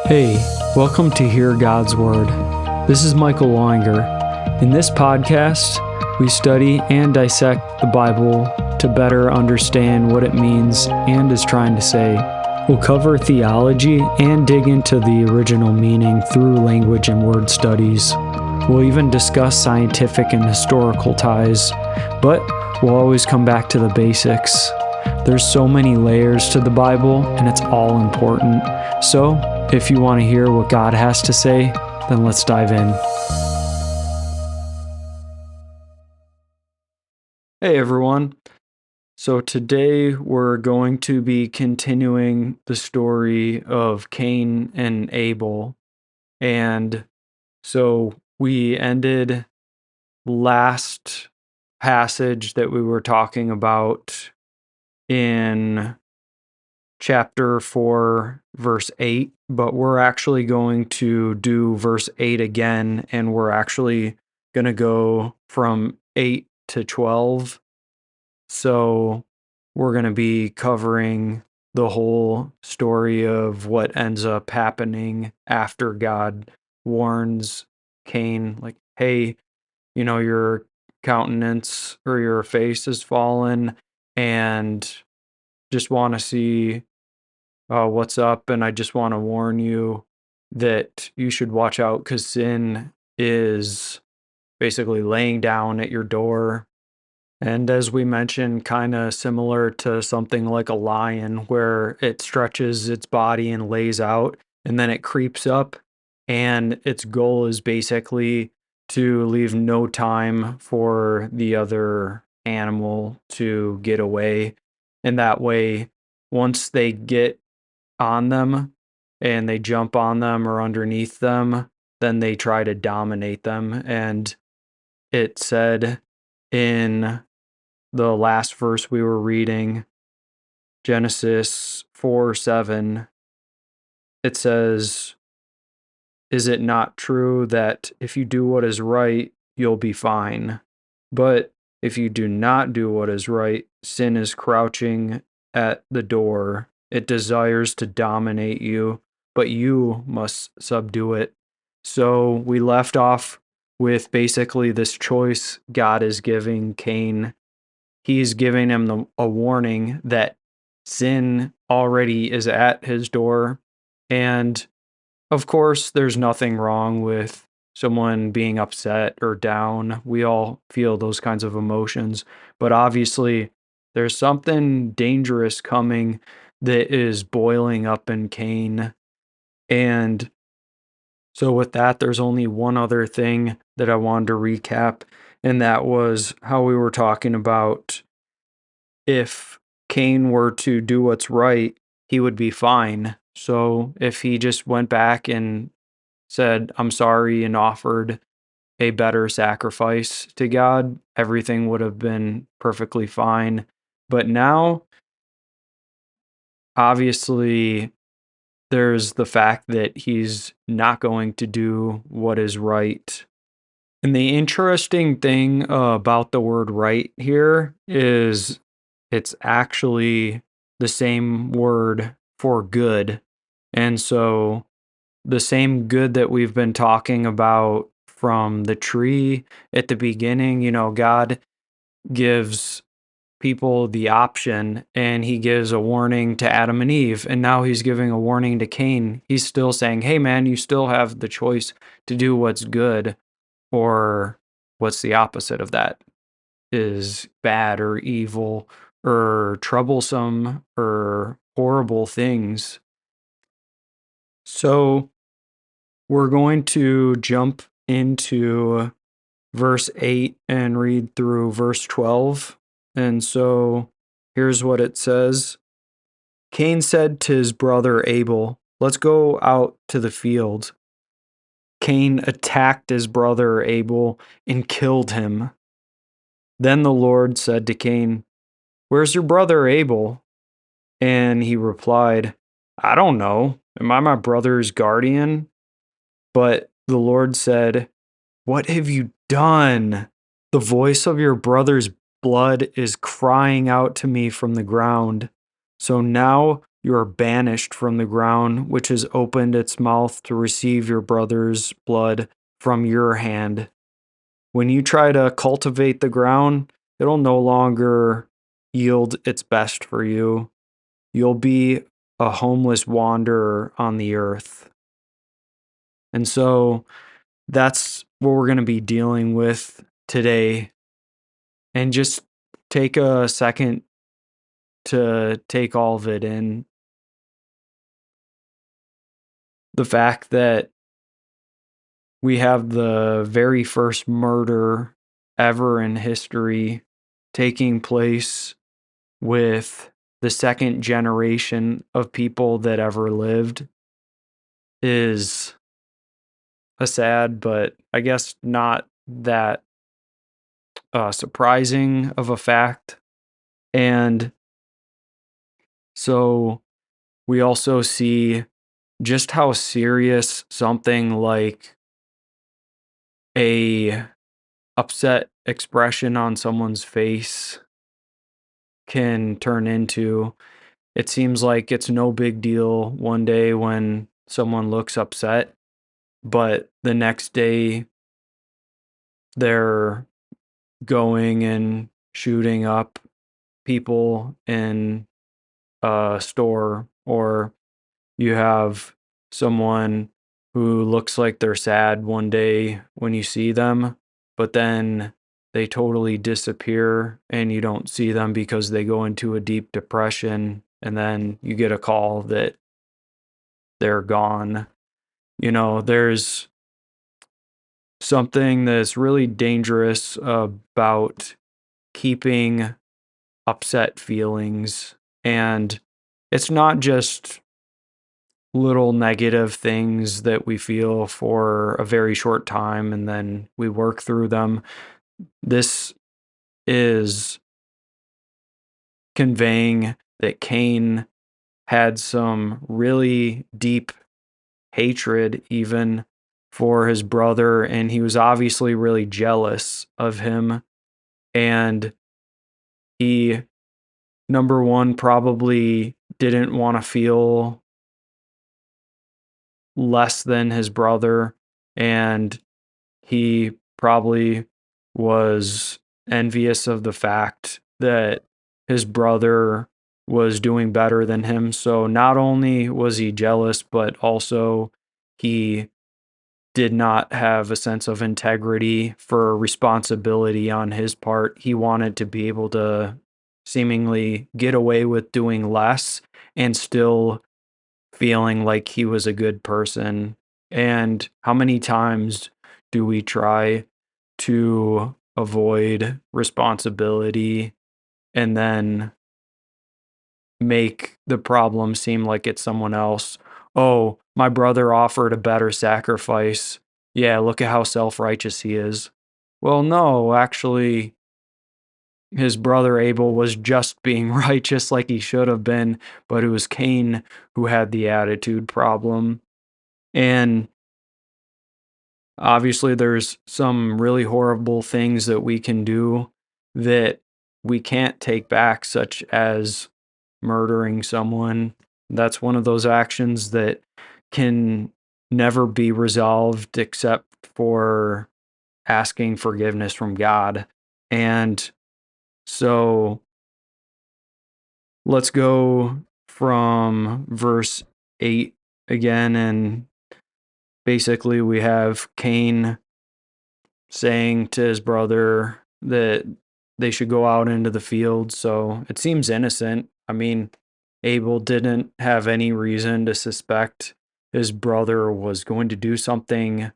Hey, welcome to Hear God's Word. This is Michael Longer. In this podcast, we study and dissect the Bible to better understand what it means and is trying to say. We'll cover theology and dig into the original meaning through language and word studies. We'll even discuss scientific and historical ties, but we'll always come back to the basics. There's so many layers to the Bible, and it's all important. So, if you want to hear what God has to say, then let's dive in. Hey everyone. So today we're going to be continuing the story of Cain and Abel. And so we ended last passage that we were talking about in chapter 4, verse 8, but we're actually going to do verse 8 again, and we're actually going to go from 8 to 12. So we're going to be covering the whole story of what ends up happening after God warns Cain, like, hey, your countenance or your face is fallen, and just want to see what's up, and I just want to warn you that you should watch out because sin is basically laying down at your door. And as we mentioned, kind of similar to something like a lion where it stretches its body and lays out, and then it creeps up, and its goal is basically to leave no time for the other animal to get away. And that way, once they get on them and they jump on them or underneath them, then they try to dominate them. And it said in the last verse we were reading, Genesis 4:7, it says, "Is it not true that if you do what is right, you'll be fine? But if you do not do what is right, sin is crouching at the door. It desires to dominate you, but you must subdue it." So we left off with basically this choice God is giving Cain. He's giving him a warning that sin already is at his door. And of course, there's nothing wrong with someone being upset or down. We all feel those kinds of emotions. But obviously, there's something dangerous coming that is boiling up in Cain. And so, with that, there's only one other thing that I wanted to recap, and that was how we were talking about if Cain were to do what's right, he would be fine. So, if he just went back and said, I'm sorry, and offered a better sacrifice to God, everything would have been perfectly fine. But now, obviously, there's the fact that he's not going to do what is right. And the interesting thing about the word right here is it's actually the same word for good. And so the same good that we've been talking about from the tree at the beginning, God gives people the option, and he gives a warning to Adam and Eve, and now he's giving a warning to Cain. He's still saying, hey man, you still have the choice to do what's good, or what's the opposite of that, is bad or evil or troublesome or horrible things. So we're going to jump into verse 8 and read through verse 12. And so here's what it says. Cain said to his brother Abel, let's go out to the field. Cain attacked his brother Abel and killed him. Then the Lord said to Cain, where's your brother Abel? And he replied, I don't know. Am I my brother's guardian? But the Lord said, what have you done? The voice of your brother's blood is crying out to me from the ground. So now you are banished from the ground, which has opened its mouth to receive your brother's blood from your hand. When you try to cultivate the ground, it'll no longer yield its best for you. You'll be a homeless wanderer on the earth. And so that's what we're going to be dealing with today. And just take a second to take all of it in. The fact that we have the very first murder ever in history taking place with the second generation of people that ever lived is a sad, but I guess not that surprising of a fact. And so we also see just how serious something like a upset expression on someone's face can turn into. It seems like it's no big deal one day when someone looks upset, but the next day they're going and shooting up people in a store, or you have someone who looks like they're sad one day when you see them, but then they totally disappear and you don't see them because they go into a deep depression, and then you get a call that they're gone. There's something that's really dangerous about keeping upset feelings. And it's not just little negative things that we feel for a very short time and then we work through them. This is conveying that Cain had some really deep hatred even for his brother, and he was obviously really jealous of him. And he, number one, probably didn't want to feel less than his brother, and he probably was envious of the fact that his brother was doing better than him. So not only was he jealous, but also he did not have a sense of integrity for responsibility on his part. He wanted to be able to seemingly get away with doing less and still feeling like he was a good person. And how many times do we try to avoid responsibility and then make the problem seem like it's someone else? Oh, my brother offered a better sacrifice. Yeah, look at how self-righteous he is. Well, no, actually, his brother Abel was just being righteous like he should have been, but it was Cain who had the attitude problem. And obviously, there's some really horrible things that we can do that we can't take back, such as murdering someone. That's one of those actions that can never be resolved except for asking forgiveness from God. And so let's go from verse 8 again. And basically, we have Cain saying to his brother that they should go out into the field. So it seems innocent. I mean, Abel didn't have any reason to suspect his brother was going to do something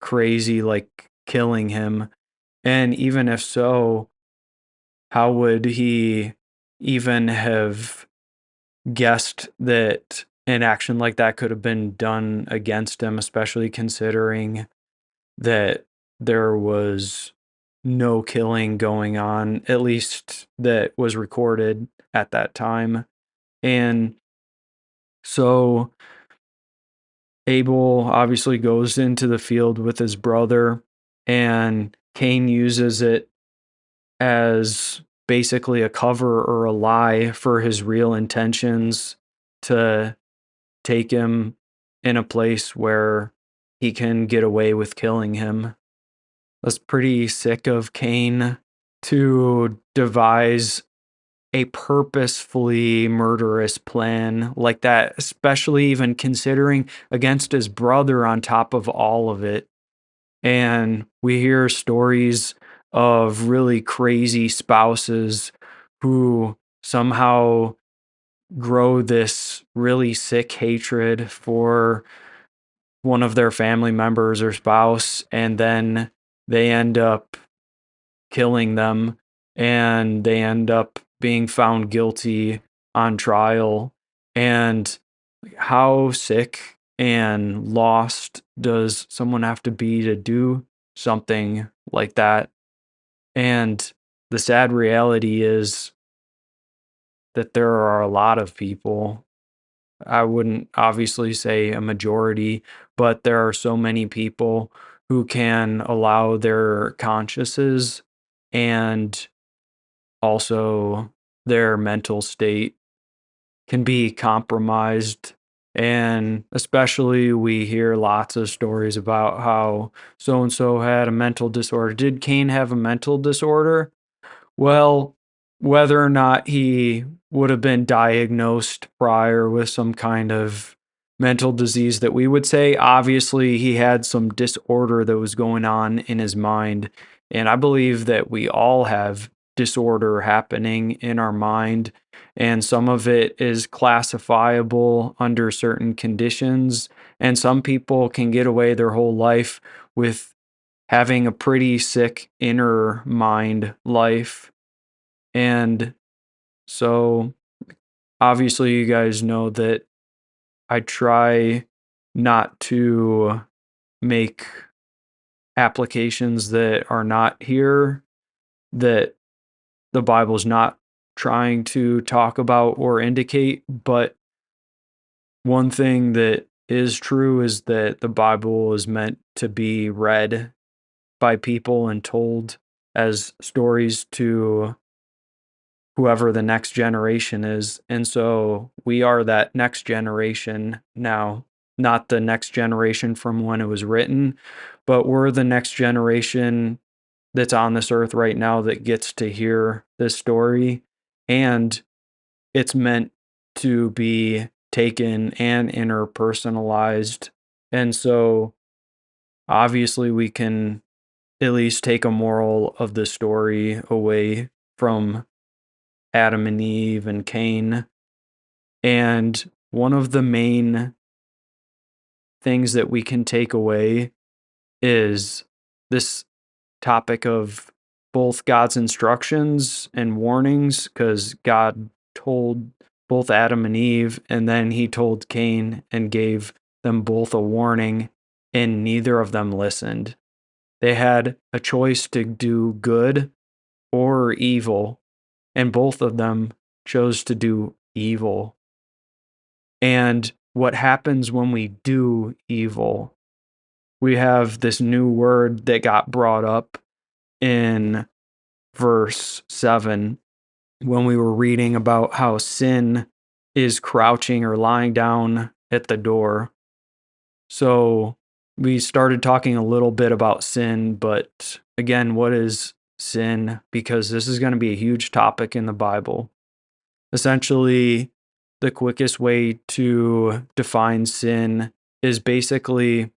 crazy like killing him. And even if so, how would he even have guessed that an action like that could have been done against him, especially considering that there was no killing going on, at least that was recorded at that time. And so Abel obviously goes into the field with his brother, and Cain uses it as basically a cover or a lie for his real intentions. to take him in a place where he can get away with killing him. That's pretty sick of Cain to devise a purposefully murderous plan like that, especially even considering against his brother on top of all of it. And we hear stories of really crazy spouses who somehow grow this really sick hatred for one of their family members or spouse, and then they end up killing them and they end up being found guilty on trial. And how sick and lost does someone have to be to do something like that? And the sad reality is that there are a lot of people. I wouldn't obviously say a majority, but there are so many people who can allow their consciences and also their mental state can be compromised. And especially, we hear lots of stories about how so and so had a mental disorder. Did Cain have a mental disorder? Well, whether or not he would have been diagnosed prior with some kind of mental disease that we would say, obviously he had some disorder that was going on in his mind. And I believe that we all have disorder happening in our mind, and some of it is classifiable under certain conditions. And some people can get away their whole life with having a pretty sick inner mind life. And so, obviously, you guys know that I try not to make applications that are not here, that the Bible's not trying to talk about or indicate. But one thing that is true is that the Bible is meant to be read by people and told as stories to whoever the next generation is. And so we are that next generation now, not the next generation from when it was written, but we're the next generation that's on this earth right now that gets to hear this story. And it's meant to be taken and interpersonalized. And so obviously we can at least take a moral of the story away from Adam and Eve and Cain. And one of the main things that we can take away is this topic of both God's instructions and warnings, because God told both Adam and Eve, and then he told Cain and gave them both a warning, and neither of them listened. They had a choice to do good or evil, and both of them chose to do evil. And what happens when we do evil? We have this new word that got brought up in verse 7 when we were reading about how sin is crouching or lying down at the door. So we started talking a little bit about sin, but again, what is sin? Because this is going to be a huge topic in the Bible. Essentially, the quickest way to define sin is basically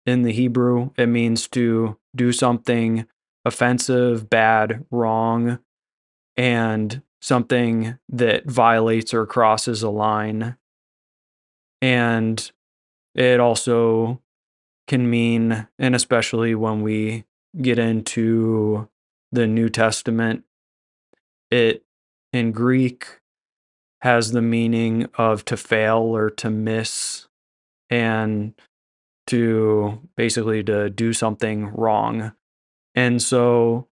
in the Hebrew, it means to do something offensive, bad, wrong, and something that violates or crosses a line. And it also can mean, and especially when we get into the New Testament, it in Greek has the meaning of to fail or to miss, and to basically to do something wrong. And so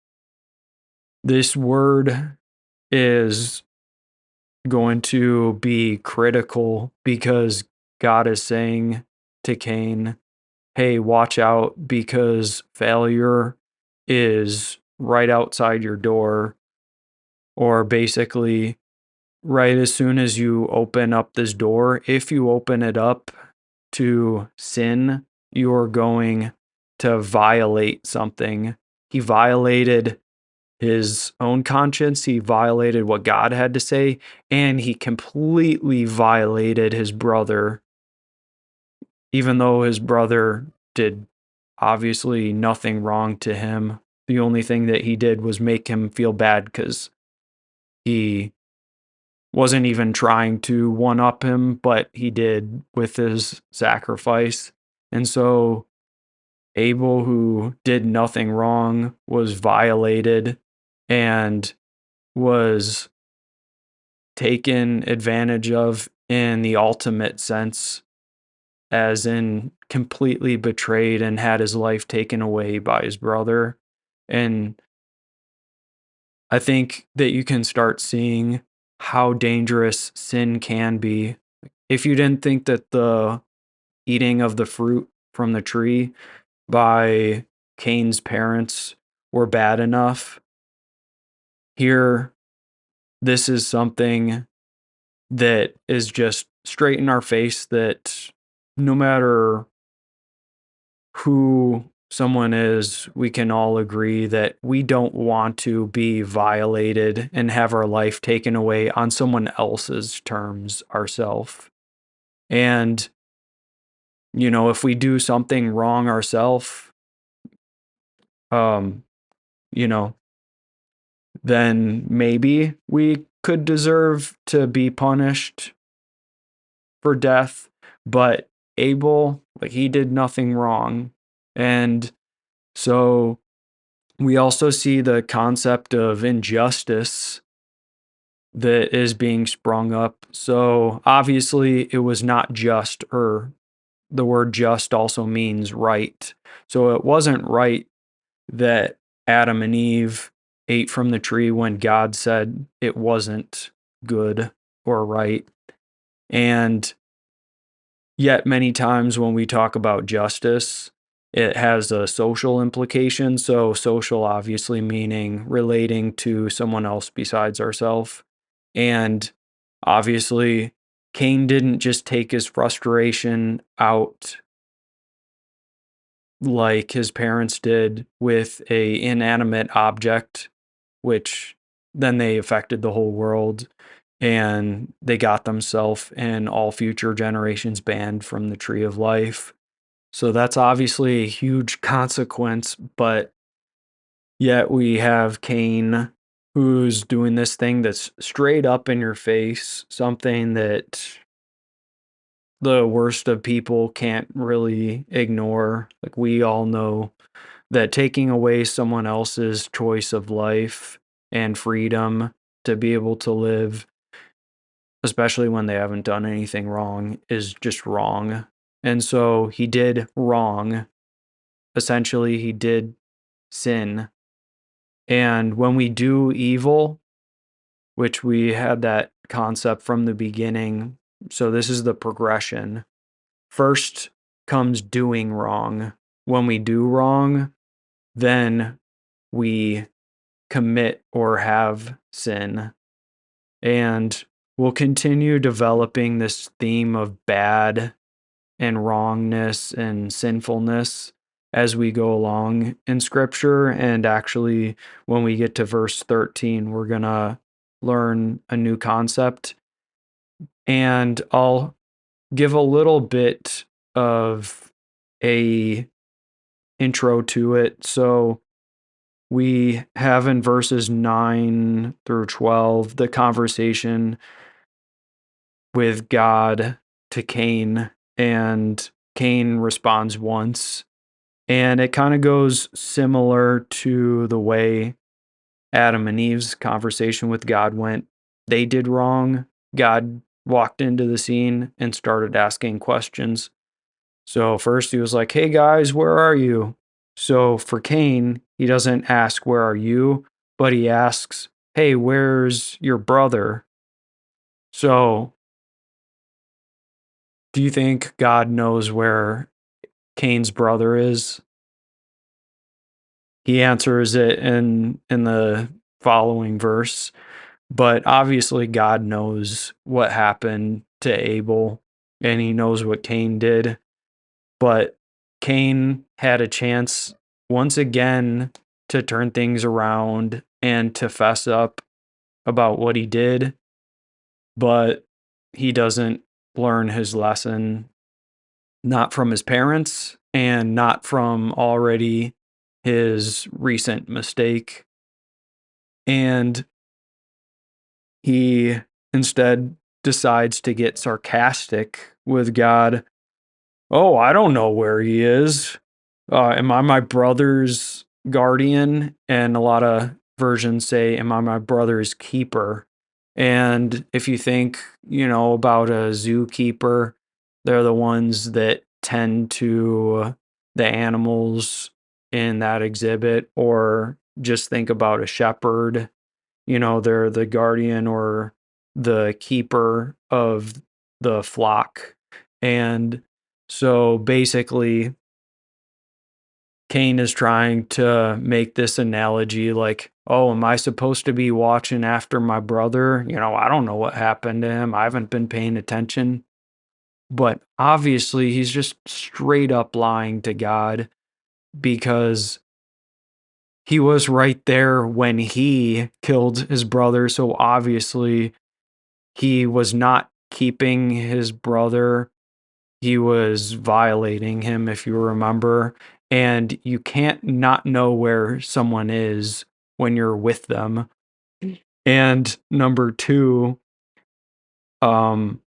this word is going to be critical because God is saying to Cain, hey, watch out, because failure is right outside your door. Or basically, right as soon as you open up this door, if you open it up to sin, you're going to violate something. He violated his own conscience, he violated what God had to say, and he completely violated his brother, even though his brother did obviously nothing wrong to him. The only thing that he did was make him feel bad because he wasn't even trying to one up him, but he did with his sacrifice. And so Abel, who did nothing wrong, was violated and was taken advantage of in the ultimate sense, as in completely betrayed and had his life taken away by his brother. And I think that you can start seeing how dangerous sin can be. If you didn't think that the eating of the fruit from the tree by Cain's parents were bad enough, here, this is something that is just straight in our face, that no matter who someone is, we can all agree that we don't want to be violated and have our life taken away on someone else's terms ourselves. And, if we do something wrong ourselves, um, you know, then maybe we could deserve to be punished for death. But Abel, like, he did nothing wrong. And so we also see the concept of injustice that is being sprung up. So obviously, it was not just, or the word just also means right. So it wasn't right that Adam and Eve ate from the tree when God said it wasn't good or right. And yet, many times when we talk about justice, it has a social implication. So, social obviously meaning relating to someone else besides ourselves. And obviously, Cain didn't just take his frustration out like his parents did with a inanimate object, which then they affected the whole world, and they got themselves and all future generations banned from the tree of life. So that's obviously a huge consequence, but yet we have Cain, who's doing this thing that's straight up in your face, something that the worst of people can't really ignore. Like, we all know that taking away someone else's choice of life and freedom to be able to live, especially when they haven't done anything wrong, is just wrong. And so he did wrong. Essentially, he did sin. And when we do evil, which we had that concept from the beginning, so this is the progression. First comes doing wrong. When we do wrong, then we commit or have sin. And we'll continue developing this theme of bad and wrongness and sinfulness as we go along in scripture. And actually, when we get to verse 13, we're going to learn a new concept. And I'll give a little bit of a intro to it. So we have in verses 9 through 12 the conversation with God to Cain, and Cain responds once. And it kind of goes similar to the way Adam and Eve's conversation with God went. They did wrong. God walked into the scene and started asking questions. So first he was like, "Hey guys, where are you?" So for Cain, he doesn't ask, "Where are you?" but he asks, "Hey, where's your brother?" So do you think God knows where Cain's brother is? He answers it in the following verse. But obviously, God knows what happened to Abel and he knows what Cain did. But Cain had a chance once again to turn things around and to fess up about what he did, but he doesn't learn his lesson, not from his parents and not from already his recent mistake. And he instead decides to get sarcastic with God. Oh, I don't know where he is. Am I my brother's guardian? And a lot of versions say, am I my brother's keeper? And if you think, about a zookeeper, they're the ones that tend to the animals in that exhibit, or just think about a shepherd, they're the guardian or the keeper of the flock. And so basically, Cain is trying to make this analogy like, oh, am I supposed to be watching after my brother? I don't know what happened to him. I haven't been paying attention. But obviously, he's just straight up lying to God because he was right there when he killed his brother. So obviously, he was not keeping his brother. He was violating him, if you remember. And you can't not know where someone is when you're with them. And number two, um,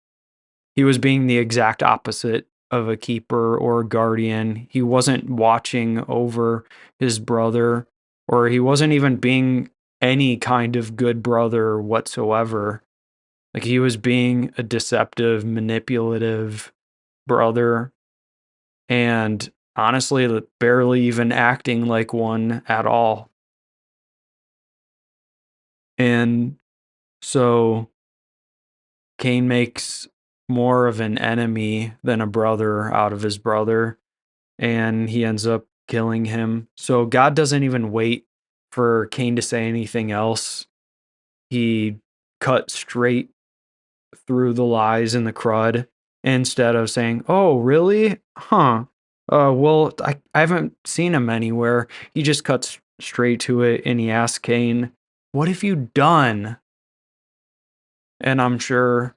he was being the exact opposite of a keeper or a guardian. He wasn't watching over his brother, or he wasn't even being any kind of good brother whatsoever. Like he was being a deceptive, manipulative brother, and honestly, barely even acting like one at all. And so Cain makes more of an enemy than a brother out of his brother, and he ends up killing him. So God doesn't even wait for Cain to say anything else. He cut straight through the lies and the crud instead of saying, "Oh, really? Huh. Well, I haven't seen him anywhere." He just cuts straight to it and he asks Cain, "What have you done?" And I'm sure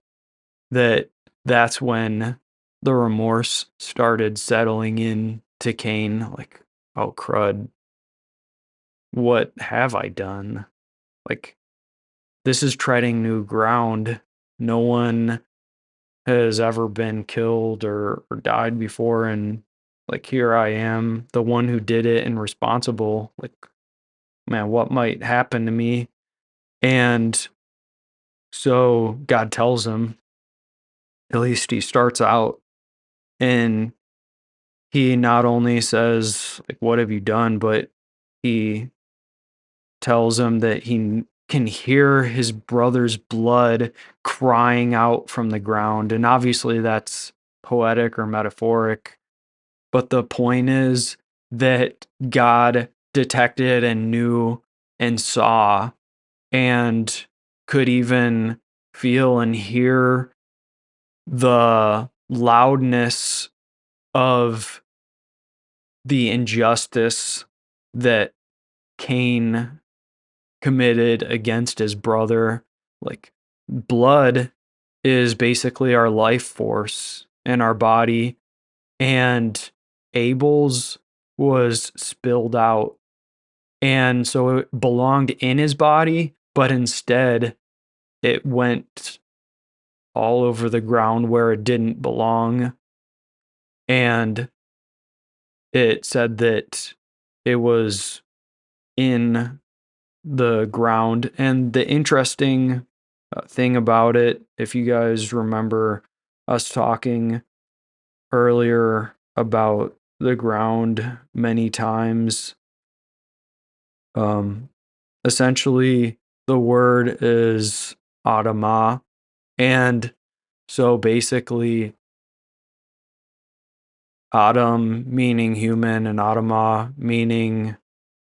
that that's when the remorse started settling in to Cain, like, "Oh, crud. What have I done?" Like, this is treading new ground. No one has ever been killed or died before, and like here I am, the one who did it and responsible. Like, man, what might happen to me? And so God tells him, at least he starts out, and he not only says like, what have you done, but he tells him that he can hear his brother's blood crying out from the ground. And obviously that's poetic or metaphoric. But the point is that God detected and knew and saw and could even feel and hear the loudness of the injustice that Cain committed against his brother. Like, blood is basically our life force in our body, and Abel's was spilled out. And so it belonged in his body, but instead it went all over the ground where it didn't belong. And it said that it was in the ground. And the interesting thing about it, if you guys remember us talking earlier about the ground many times, um, essentially the word is Adamah. And so basically, Adam meaning human and Adamah meaning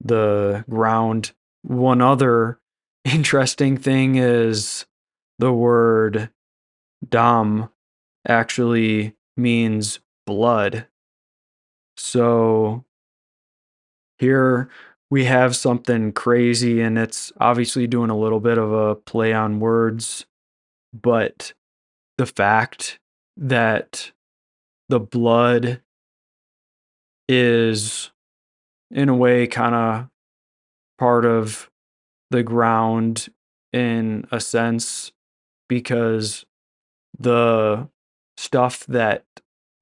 the ground. One other interesting thing is the word dam actually means blood. So here we have something crazy, and it's obviously doing a little bit of a play on words, but the fact that the blood is, in a way, kind of part of the ground in a sense, because the stuff that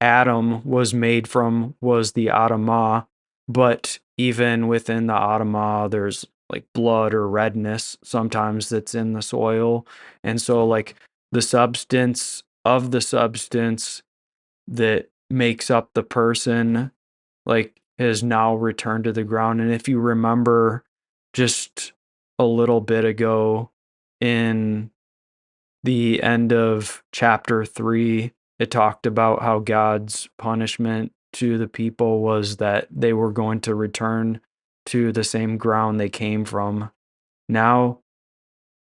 Adam was made from was the Adamah, but even within the Adamah, there's like blood or redness sometimes that's in the soil. And so, like, the substance of the substance that makes up the person, like, has now returned to the ground. And if you remember just a little bit ago in the end of chapter 3, it talked about how God's punishment to the people was that they were going to return to the same ground they came from. Now,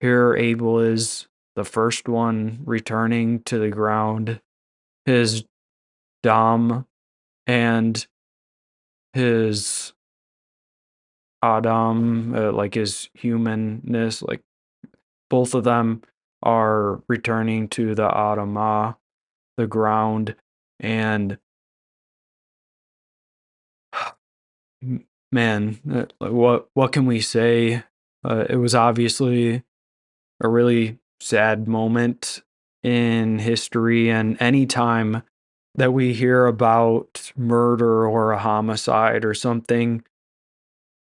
here Abel is the first one returning to the ground. His Dam and his Adam, like his humanness, like both of them are returning to the Adamah, the ground, and man, like, what can we say? It was obviously a really sad moment in history, and any time that we hear about murder or a homicide or something,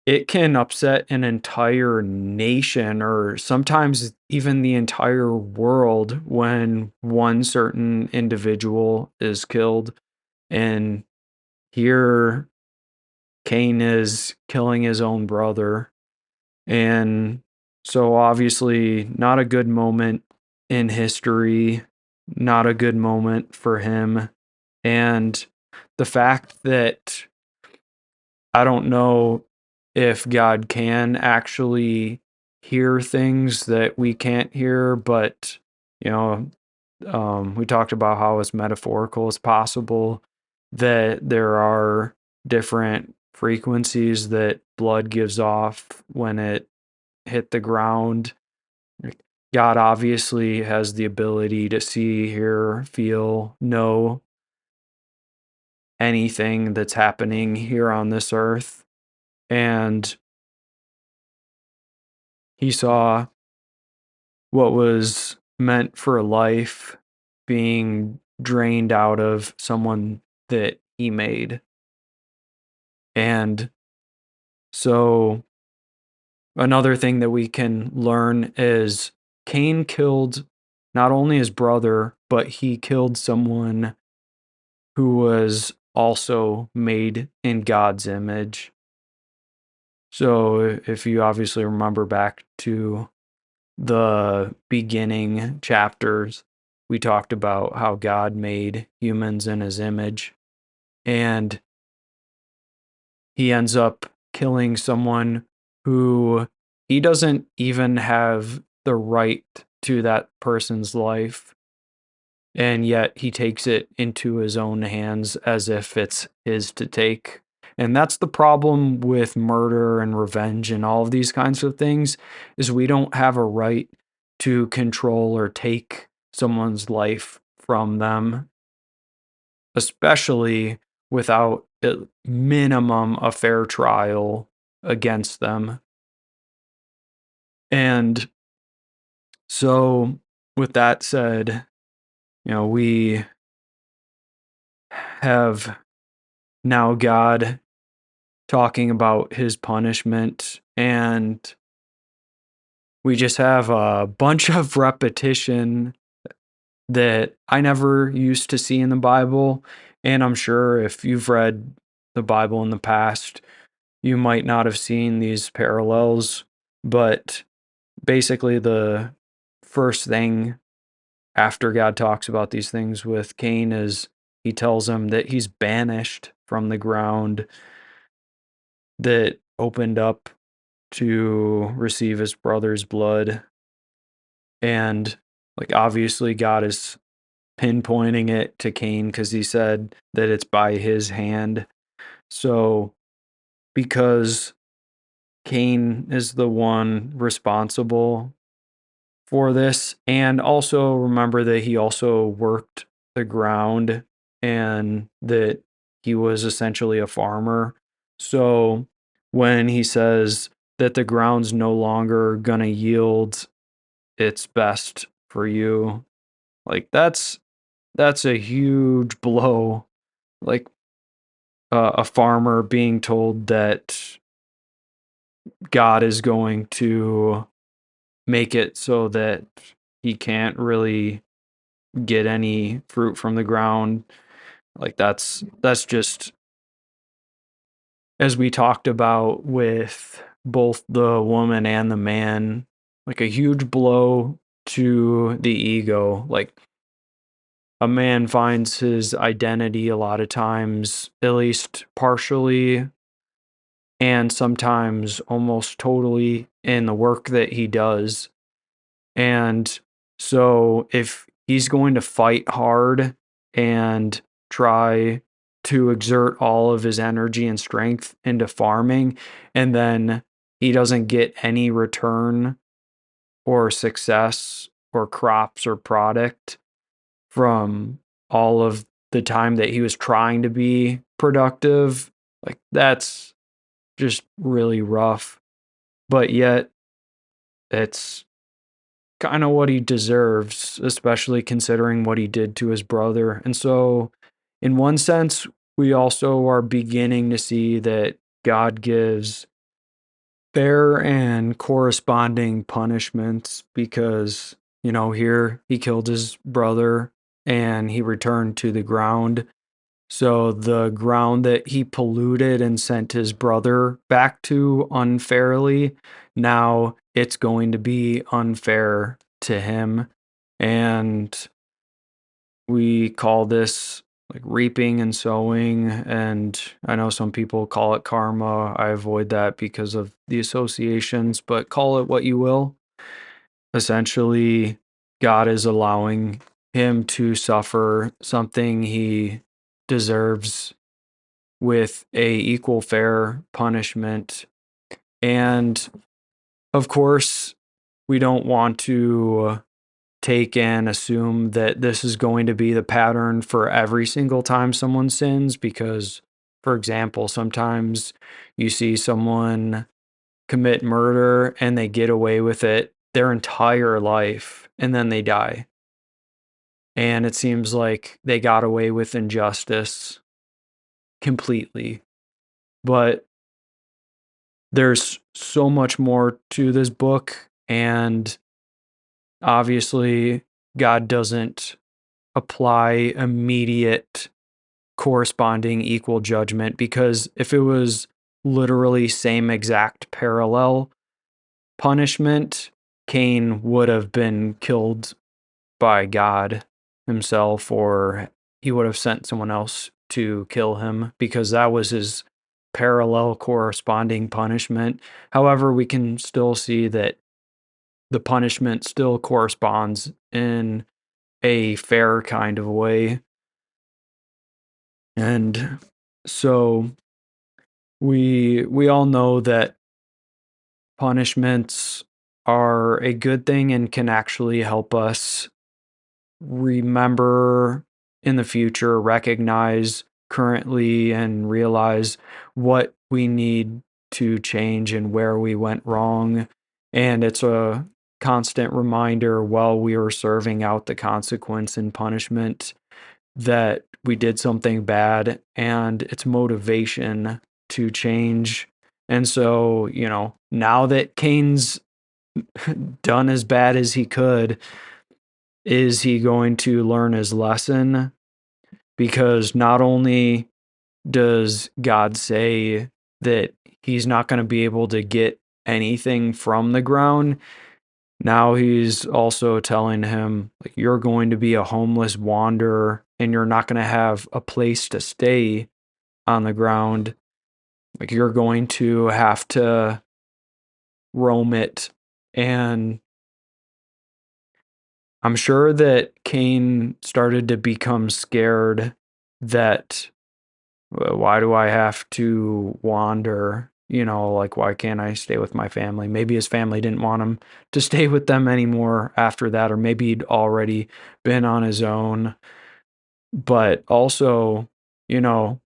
it can upset an entire nation or sometimes even the entire world when one certain individual is killed. And here Cain is killing his own brother. And so, obviously, not a good moment in history, not a good moment for him. And the fact that I don't know if God can actually hear things that we can't hear, but, you know, we talked about how as metaphorical as possible, that there are different frequencies that blood gives off when it hit the ground. Like, God obviously has the ability to see, hear, feel, know anything that's happening here on this earth. And he saw what was meant for life being drained out of someone that he made. And so another thing that we can learn is Cain killed not only his brother, but he killed someone who was also made in God's image. So if you obviously remember back to the beginning chapters, we talked about how God made humans in his image, and he ends up killing someone who he doesn't even have the right to that person's life, and yet he takes it into his own hands as if it's his to take. And that's the problem with murder and revenge and all of these kinds of things, is we don't have a right to control or take someone's life from them, especially without at minimum a fair trial against them. And so with that said, we have now God talking about his punishment, and we just have a bunch of repetition that I never used to see in the Bible. And I'm sure if you've read the Bible in the past, you might not have seen these parallels. But basically, the first thing after God talks about these things with Cain is he tells him that he's banished from the ground that opened up to receive his brother's blood. And like obviously God is pinpointing it to Cain because he said that it's by his hand. So because Cain is the one responsible for this, and also remember that he also worked the ground and that he was essentially a farmer. So when he says that the ground's no longer gonna yield its best for you, like that's a huge blow. Like a farmer being told that God is going to make it so that he can't really get any fruit from the ground. Like that's just, as we talked about with both the woman and the man, like a huge blow to the ego. Like a man finds his identity a lot of times, at least partially, and sometimes almost totally in the work that he does. And so if he's going to fight hard and try to exert all of his energy and strength into farming, and then he doesn't get any return or success or crops or product from all of the time that he was trying to be productive, like that's just really rough. But yet it's kind of what he deserves, especially considering what he did to his brother. And so, in one sense, we also are beginning to see that God gives fair and corresponding punishments because, here he killed his brother and he returned to the ground. So the ground that he polluted and sent his brother back to unfairly, now it's going to be unfair to him. And we call this like reaping and sowing. And I know some people call it karma. I avoid that because of the associations, but call it what you will. Essentially, God is allowing him to suffer something he deserves with a equal fair punishment. And of course, we don't want to take and assume that this is going to be the pattern for every single time someone sins because, for example, sometimes you see someone commit murder and they get away with it their entire life and then they die. And it seems like they got away with injustice completely. But there's so much more to this book, and obviously, God doesn't apply immediate corresponding equal judgment because if it was literally same exact parallel punishment, Cain would have been killed by God himself, or he would have sent someone else to kill him because that was his parallel corresponding punishment. However, we can still see that the punishment still corresponds in a fair kind of way. And so we all know that punishments are a good thing and can actually help us remember in the future, recognize currently, and realize what we need to change and where we went wrong. And it's a constant reminder while we are serving out the consequence and punishment that we did something bad, and it's motivation to change. And so, now that Cain's done as bad as he could, is he going to learn his lesson? Because not only does God say that he's not going to be able to get anything from the ground, now he's also telling him, like, you're going to be a homeless wanderer and you're not going to have a place to stay on the ground. Like, you're going to have to roam it. And I'm sure that Cain started to become scared that, why do I have to wander? Like, why can't I stay with my family? Maybe his family didn't want him to stay with them anymore after that, or maybe he'd already been on his own. But also, you know,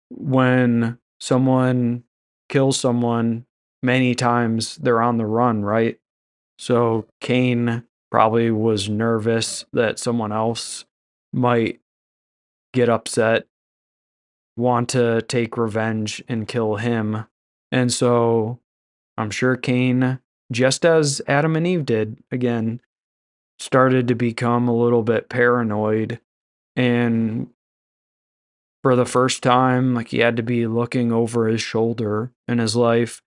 when someone kills someone, many times they're on the run, right? So Cain probably was nervous that someone else might get upset, want to take revenge and kill him. And so I'm sure Cain, just as Adam and Eve did, again, started to become a little bit paranoid. And for the first time, like, he had to be looking over his shoulder in his life.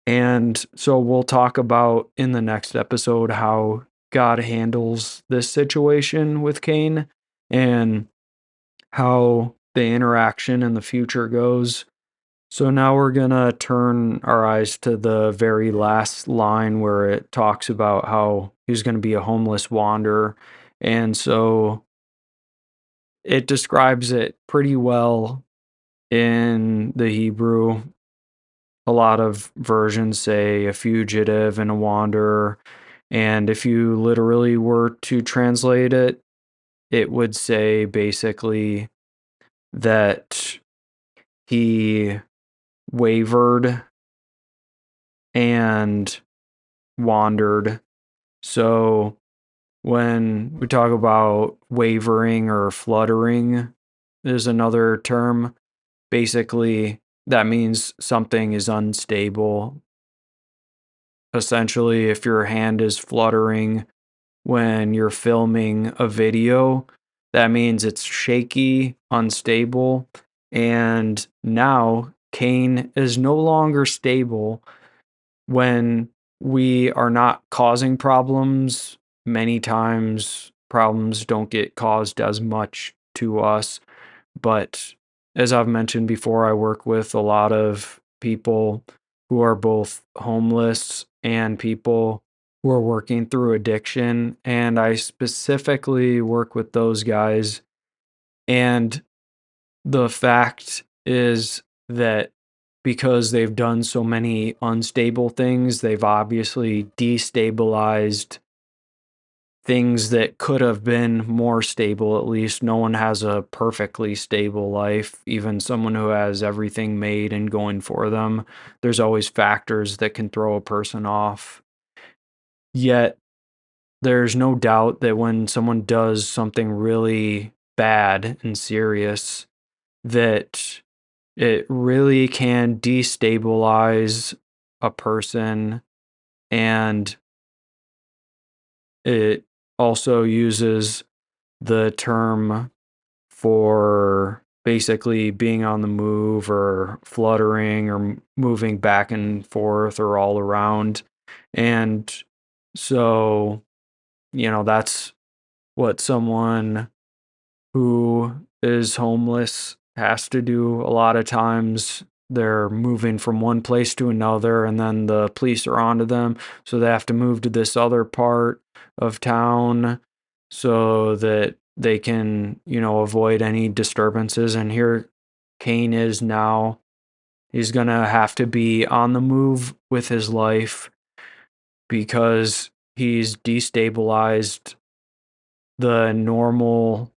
And so we'll talk about in the next episode how God handles this situation with Cain and how the interaction in the future goes. So now we're going to turn our eyes to the very last line where it talks about how he's going to be a homeless wanderer. And so it describes it pretty well in the Hebrew. A lot of versions say a fugitive and a wanderer. And if you literally were to translate it, it would say basically that he wavered and wandered. So when we talk about wavering or fluttering, is another term. Basically, that means something is unstable. Essentially, if your hand is fluttering when you're filming a video, that means it's shaky, unstable. And now Cain is no longer stable when we are not causing problems. Many times, problems don't get caused as much to us. But as I've mentioned before, I work with a lot of people who are both homeless and people who are working through addiction. And I specifically work with those guys. And the fact is that because they've done so many unstable things, they've obviously destabilized things that could have been more stable. At least no one has a perfectly stable life. Even someone who has everything made and going for them, there's always factors that can throw a person off. Yet there's no doubt that when someone does something really bad and serious, that it really can destabilize a person. And it also uses the term for basically being on the move or fluttering or moving back and forth or all around. And so, that's what someone who is homeless has to do a lot of times. They're moving from one place to another, and then the police are onto them. So they have to move to this other part of town so that they can, avoid any disturbances. And here Cain is now. He's going to have to be on the move with his life because he's destabilized the normal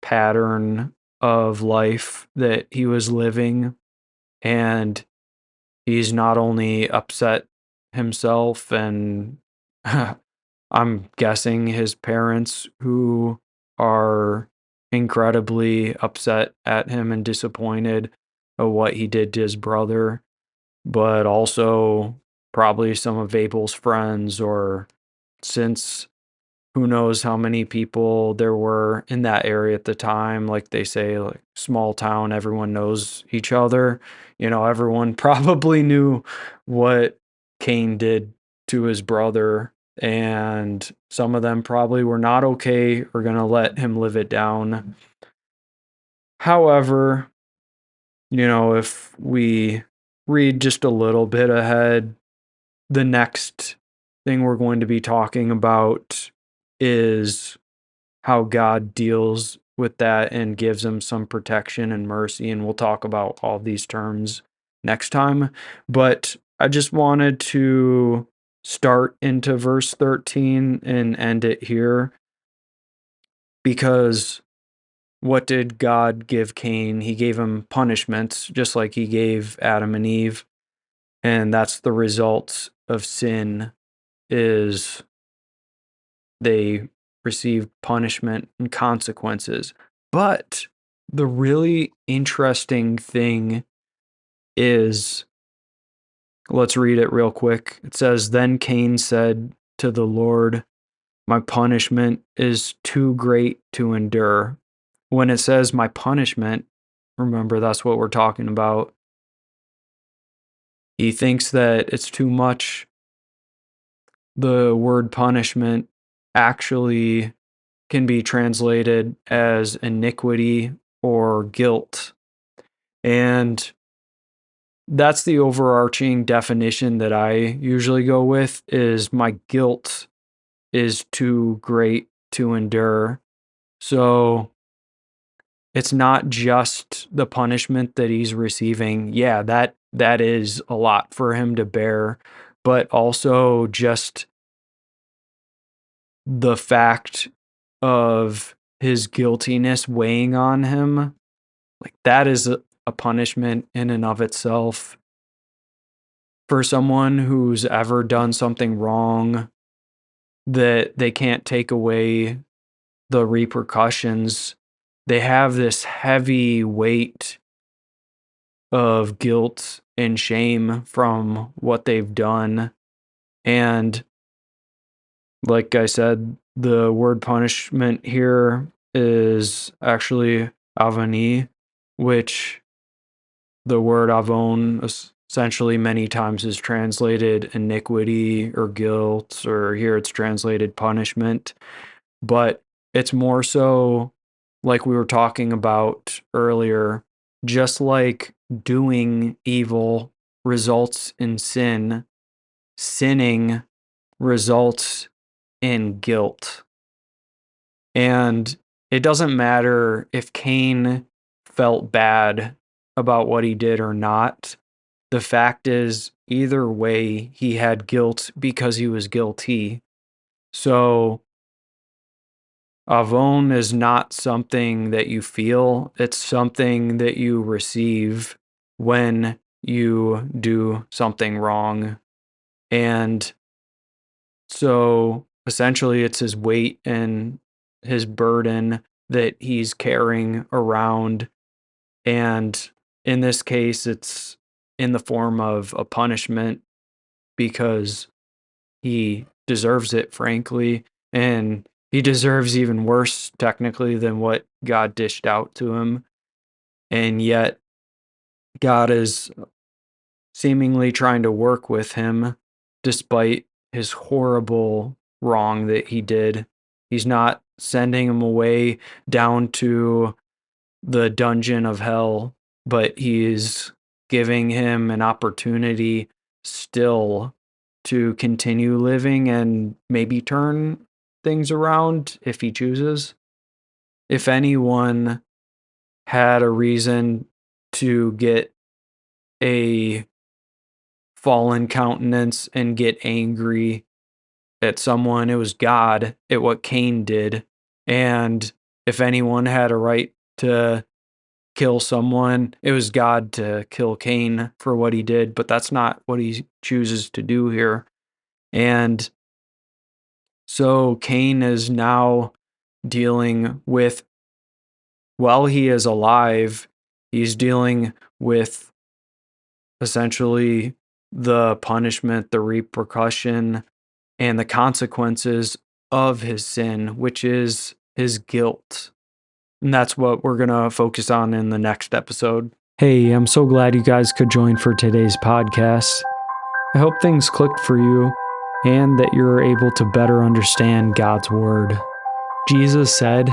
pattern of life that he was living. And he's not only upset himself and I'm guessing his parents, who are incredibly upset at him and disappointed of what he did to his brother, but also probably some of Abel's friends, or since who knows how many people there were in that area at the time. Like they say, like, small town, everyone knows each other. Everyone probably knew what Cain did to his brother, and some of them probably were not okay or going to let him live it down. However, if we read just a little bit ahead, the next thing we're going to be talking about is how God deals with that and gives him some protection and mercy. And we'll talk about all these terms next time. But I just wanted to start into verse 13 and end it here, because what did God give Cain? He gave him punishments, just like he gave Adam and Eve. And that's the result of sin, is they received punishment and consequences. But the really interesting thing is, let's read it real quick. It says, "Then Cain said to the Lord, 'My punishment is too great to endure.'" When it says my punishment, remember that's what we're talking about. He thinks that it's too much. The word punishment actually can be translated as iniquity or guilt. And that's the overarching definition that I usually go with, is my guilt is too great to endure. So it's not just the punishment that he's receiving. Yeah, that is a lot for him to bear, but also just the fact of his guiltiness weighing on him, like that is a punishment in and of itself. For someone who's ever done something wrong, that they can't take away the repercussions, they have this heavy weight of guilt and shame from what they've done. And like I said, the word punishment here is actually avoni, which the word avon essentially many times is translated iniquity or guilt, or here it's translated punishment. But it's more so, like we were talking about earlier, just like doing evil results in sin, sinning results in guilt. And it doesn't matter if Cain felt bad about what he did or not. The fact is, either way, he had guilt because he was guilty. So avon is not something that you feel, it's something that you receive when you do something wrong. And so essentially, it's his weight and his burden that he's carrying around. And in this case, it's in the form of a punishment because he deserves it, frankly. And he deserves even worse, technically, than what God dished out to him. And yet, God is seemingly trying to work with him despite his horrible wrong that he did. He's not sending him away down to the dungeon of hell, but he's giving him an opportunity still to continue living and maybe turn things around if he chooses. If anyone had a reason to get a fallen countenance and get angry at someone, it was God at what Cain did. And if anyone had a right to kill someone, it was God to kill Cain for what he did, but that's not what he chooses to do here. And so Cain is now dealing with, while he is alive, he's dealing with essentially the punishment, the repercussion, and the consequences of his sin, which is his guilt. And that's what we're going to focus on in the next episode. Hey, I'm so glad you guys could join for today's podcast. I hope things clicked for you and that you're able to better understand God's word. Jesus said,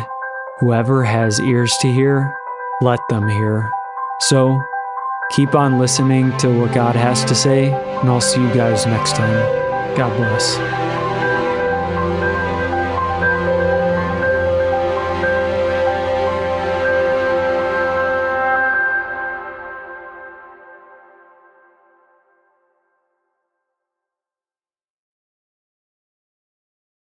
"Whoever has ears to hear, let them hear." So keep on listening to what God has to say, and I'll see you guys next time. God bless.